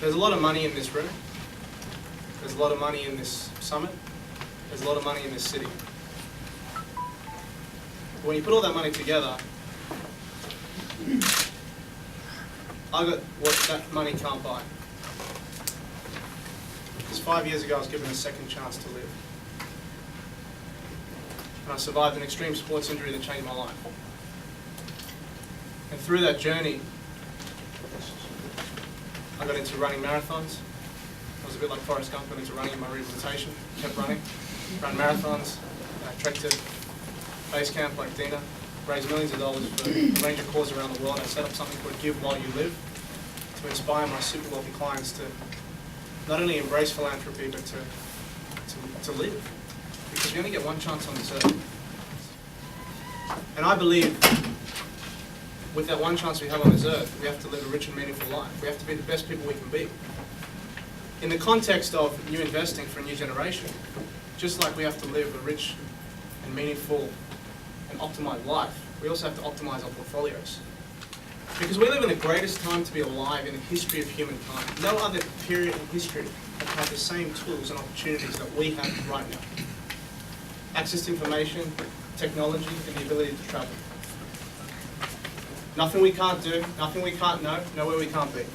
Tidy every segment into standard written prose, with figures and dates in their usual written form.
There's a lot of money in this room. There's a lot of money in this summit. There's a lot of money in this city. When you put all that money together, I got what that money can't buy. Because 5 years ago I was given a second chance to live. And I survived an extreme sports injury that changed my life. And through that journey, I got into running marathons. I was a bit like Forrest Gump, got into running in my rehabilitation, kept running, ran marathons, trekked to base camp like Dina, raised millions of dollars for a range of causes around the world. I set up something called Give While You Live to inspire my super wealthy clients to not only embrace philanthropy, but to live. Because we only get one chance on this earth. And I believe with that one chance we have on this earth, we have to live a rich and meaningful life. We have to be the best people we can be. In the context of new investing for a new generation, just like we have to live a rich and meaningful and optimized life, we also have to optimize our portfolios. Because we live in the greatest time to be alive in the history of humankind. No other period in history have had the same tools and opportunities that we have right now. Access to information, technology, and the ability to travel. Nothing we can't do, nothing we can't know, nowhere we can't be.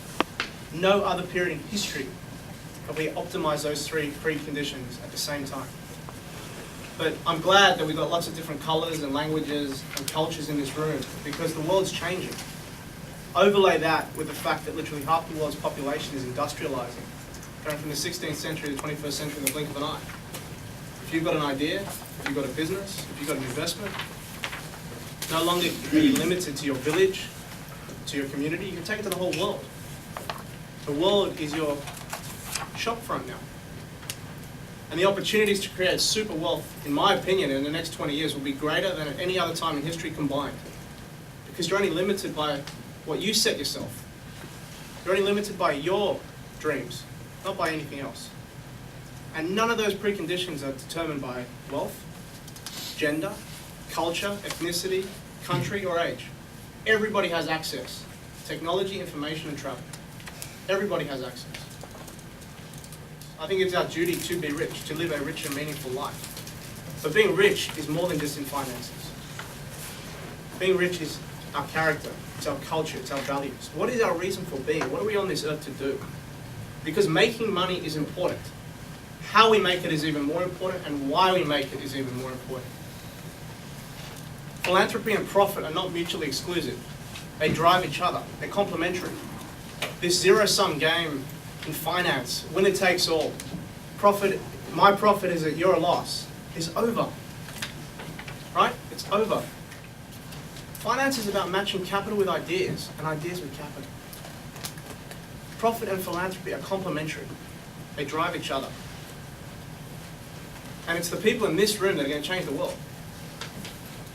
No other period in history have we optimized those three preconditions at the same time. But I'm glad that we've got lots of different colors and languages and cultures in this room, because the world's changing. Overlay that with the fact that literally half the world's population is industrializing, going from the 16th century to the 21st century in the blink of an eye. If you've got an idea, if you've got a business, if you've got an investment, no longer are you limited to your village, to your community, you can take it to the whole world. The world is your shop front now. And the opportunities to create super wealth, in my opinion, in the next 20 years will be greater than at any other time in history combined. Because you're only limited by what you set yourself. You're only limited by your dreams, not by anything else. And none of those preconditions are determined by wealth, gender, culture, ethnicity, country, or age. Everybody has access. Technology, information, and travel. Everybody has access. I think it's our duty to be rich, to live a rich and meaningful life. But being rich is more than just in finances. Being rich is our character, it's our culture, it's our values. What is our reason for being? What are we on this earth to do? Because making money is important. How we make it is even more important, and why we make it is even more important. Philanthropy and profit are not mutually exclusive. They drive each other. They're complementary. This zero-sum game in finance, winner takes all, profit, my profit is at your loss, is over. Right? It's over. Finance is about matching capital with ideas, and ideas with capital. Profit and philanthropy are complementary. They drive each other. And it's the people in this room that are going to change the world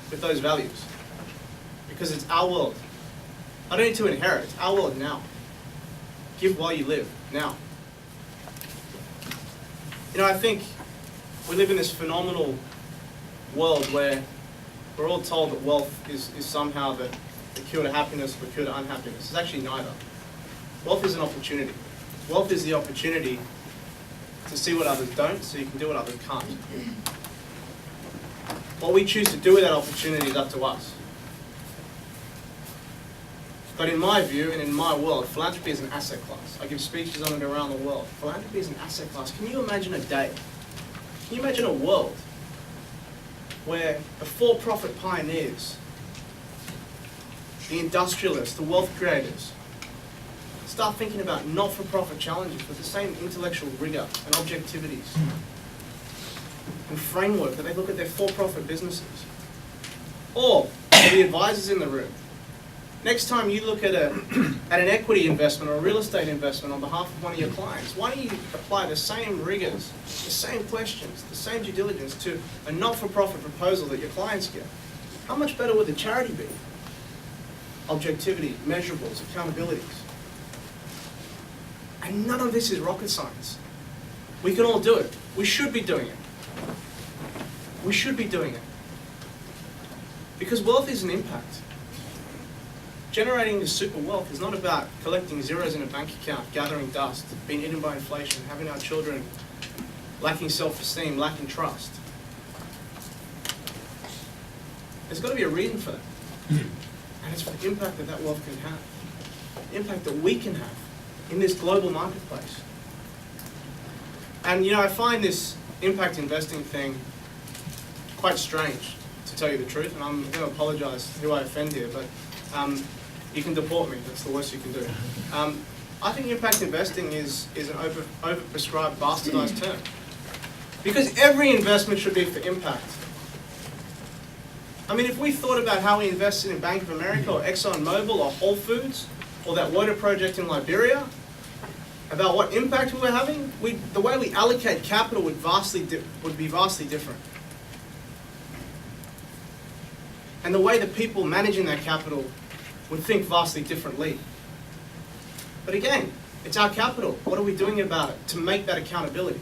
with those values. Because it's our world. I don't need to inherit. It's our world now. Give while you live, now. You know, I think we live in this phenomenal world where we're all told that wealth is somehow the cure to happiness or the cure to unhappiness. It's actually neither. Wealth is an opportunity. Wealth is the opportunity to see what others don't, so you can do what others can't. What we choose to do with that opportunity is up to us. But in my view, and in my world, philanthropy is an asset class. I give speeches on it around the world. Philanthropy is an asset class. Can you imagine a day? Can you imagine a world where the for-profit pioneers, the industrialists, the wealth creators, start thinking about not-for-profit challenges with the same intellectual rigor and objectivities and framework that they look at their for-profit businesses? Or the advisors in the room, next time you look at an equity investment or a real estate investment on behalf of one of your clients, why don't you apply the same rigors, the same questions, the same due diligence to a not-for-profit proposal that your clients get? How much better would the charity be? Objectivity, measurables, accountabilities. And none of this is rocket science. We can all do it. We should be doing it. We should be doing it. Because wealth is an impact. generating this super wealth is not about collecting zeros in a bank account, gathering dust, being eaten by inflation, having our children lacking self-esteem, lacking trust. There's got to be a reason for that. And it's for the impact that that wealth can have. The impact that we can have in this global marketplace. And I find this impact investing thing quite strange, to tell you the truth, and I'm going to apologise who I offend here, but you can deport me, that's the worst you can do. I think impact investing is an overprescribed, bastardised term. Because every investment should be for impact. I mean, if we thought about how we invested in Bank of America or ExxonMobil or Whole Foods or that water project in Liberia, about what impact we were having, the way we allocate capital would be vastly different. And the way the people managing that capital would think vastly differently. But again, it's our capital. What are we doing about it to make that accountability?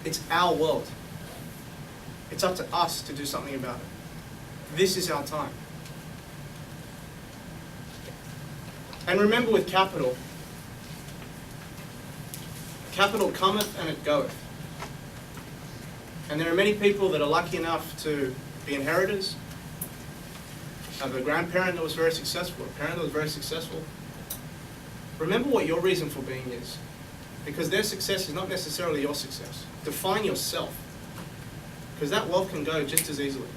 It's our world. It's up to us to do something about it. This is our time. And remember, with capital, capital cometh and it goeth. And there are many people that are lucky enough to be inheritors, have a grandparent that was very successful, a parent that was very successful. Remember what your reason for being is, because their success is not necessarily your success. Define yourself, because that wealth can go just as easily.